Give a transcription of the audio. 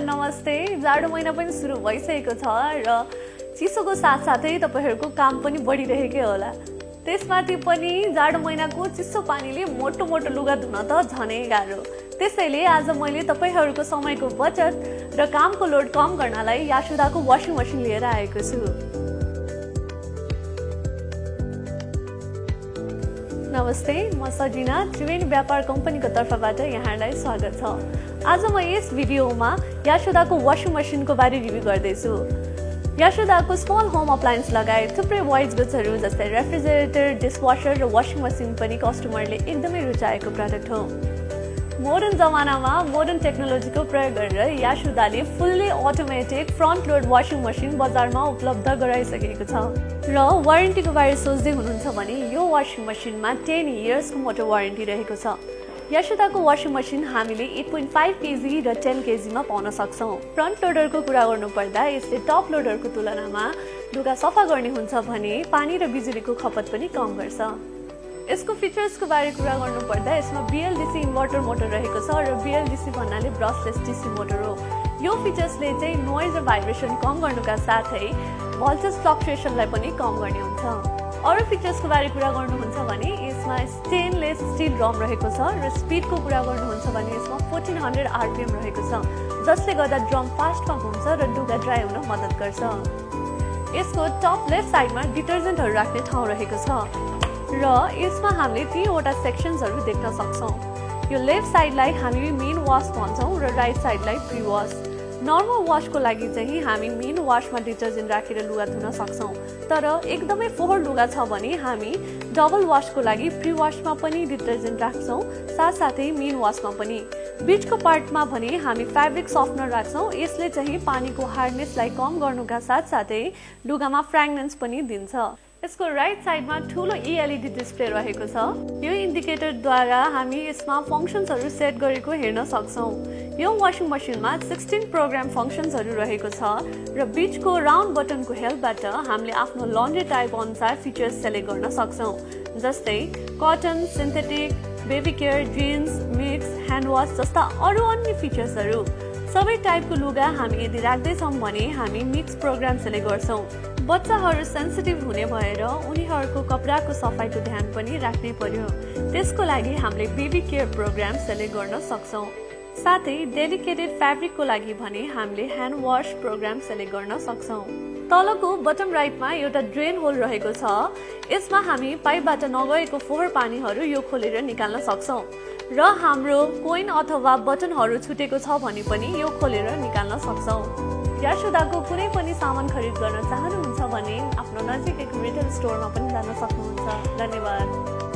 नमस्ते। जाडो महिना पनि सुरु भइसकेको छ र चिसोको साथसाथै तपाईहरुको काम पनि बढिरहेकै होला। त्यसमाथि पनि जाडो महिनाको चिसो पानीले मोटो मोटो लुगा धुन त झनै गाह्रो। त्यसैले आज मैले तपाईहरुको समयको बचत र कामको लोड कम गर्नलाई यासुदाको वाशिङ मशिन लिएर आएको छु। नमस्ते, म सजिना त्रिवेणी व्यापार कम्पनीको तर्फबाट यहाँलाई स्वागत छ। आज म यस भिडियोमा यासुदाको वाशिङ मशिनको बारे रिभ्यू गर्दैछु। यासुदाको स्मल होम अप्लायन्स लगायत थुप्रै वाइट गुड्सहरू जस्तै रेफ्रिजरेटर, डिसवाशर र वाशिङ मशिन पनि कस्टमरले एकदमै रुचाएको प्रडक्ट हो। मोडर्न जमानामा मोडर्न टेक्नोलोजीको प्रयोग गरेर यासुदाले fully automatic front load washing machine बजारमा उपलब्ध गराइसकेको छ र वारेन्टीको बारे सोच्दै हुनुहुन्छ भने यो वाशिङ मशिनमा 10 इयर्सको मोटर वारेन्टी रहेको छ। यासुदाको वाशिङ मशिन हामीले 8.5 kg र 10 kg मा पाउन सक्छौं। फ्रन्ट लोडरको कुरा गर्नुपर्दा यसले टप लोडरको तुलनामा लुगा सफा गर्ने हुन्छ भने पानी र बिजुलीको खपत पनि कम गर्छ। यसको फिचर्सको बारे कुरा गर्नुपर्दा यसमा BLDC इन्भर्टर मोटर रहेको छ र BLDC भन्नाले ब्रसलेस DC मोटर हो। यो फिचर्सले चाहिँ नोइज र भाइब्रेसन कम गर्नुका साथै भोल्टेज फ्लक्चुएसनलाई पनि कम गर्ने हुन्छ। अरू फिचर्सको बारे कुरा गर्नुहुन्छ भने यसमा स्टेनलेस स्टिल ड्रम रहेको छ र स्पिडको कुरा गर्नुहुन्छ भने यसमा 1400 RPM रहेको छ, जसले गर्दा ड्रम फास्टमा घुम्छ र लुगा ड्राई हुन मद्दत गर्छ। यसको टप लेफ्ट साइडमा डिटर्जेन्टहरू राख्ने ठाउँ रहेको छ र यसमा हामीले 3वटा सेक्सन्सहरू देख्न सक्छौं। यो लेफ्ट साइडलाई हामी मेन वाश भन्छौं र राइट साइडलाई प्री वाश। नर्मल वाशको लागि चाहिँ हामी मेन वाशमा डिटर्जेन्ट राखेर लुगा धुन सक्छौं, तर एकदमै फोहोर लुगा छ भने हामी डबल वाशको लागि प्री वाशमा पनि डिटर्जेन्ट राख्छौं, साथसाथै मेन वाशमा पनि। बीचको पार्टमा भने हामी फ्याब्रिक सफ्टनर राख्छौं। यसले चाहिँ पानीको हार्डनेसलाई कम गर्नुका साथसाथै लुगामा फ्रेग्रेन्स पनि दिन्छ। यसको राइट साइडमा ठूलो LED डिस्प्ले रहेको छ। यो इन्डिकेटरद्वारा हामी यसमा फंक्सन्सहरू सेट गरेको हेर्न सक्छौं। यो वाशिङ मशिनमा 16 प्रोग्राम फंक्सन्सहरू रहेको छ र बीचको राउन्ड बटनको हेल्पबाट हामीले आफ्नो लन्ड्री टाइप अनुसार फिचर्स सेलेक्ट गर्न सक्छौं, जस्तै cotton, synthetic, baby care, jeans, mix, hand wash जस्ता अरू अन्य फिचर्सहरू। सबै टाइपको लुगा हामी यदि राख्दैछौँ भने हामी मिक्स प्रोग्राम सेलेक्ट गर्छौं। बच्चाहरू सेन्सिटिभ हुने भएर उनीहरूको कपडाको सफाइको ध्यान पनि राख्नै पर्यो। त्यसको लागि हामीले बेबी केयर प्रोग्राम सेलेक्ट गर्न सक्छौं। साथै डेलिकेटेड फ्याब्रिकको लागि भने हामीले ह्यान्ड वाश प्रोग्राम सेलेक्ट गर्न सक्छौं। तलको बटम राइटमा एउटा ड्रेन होल रहेको छ। यसमा हामी पाइपबाट नगएको फोहोर पानीहरू यो खोलेर निकाल्न सक्छौं र हाम्रो कोइन अथवा बटनहरू छुटेको छ भने पनि यो खोलेर निकाल्न सक्छौं। यासुदाको कुनै पनि सामान खरिद गर्न चाहनुहुन्छ भने आफ्नो नजिकैको रिटेल स्टोरमा पनि जान सक्नुहुन्छ। धन्यवाद।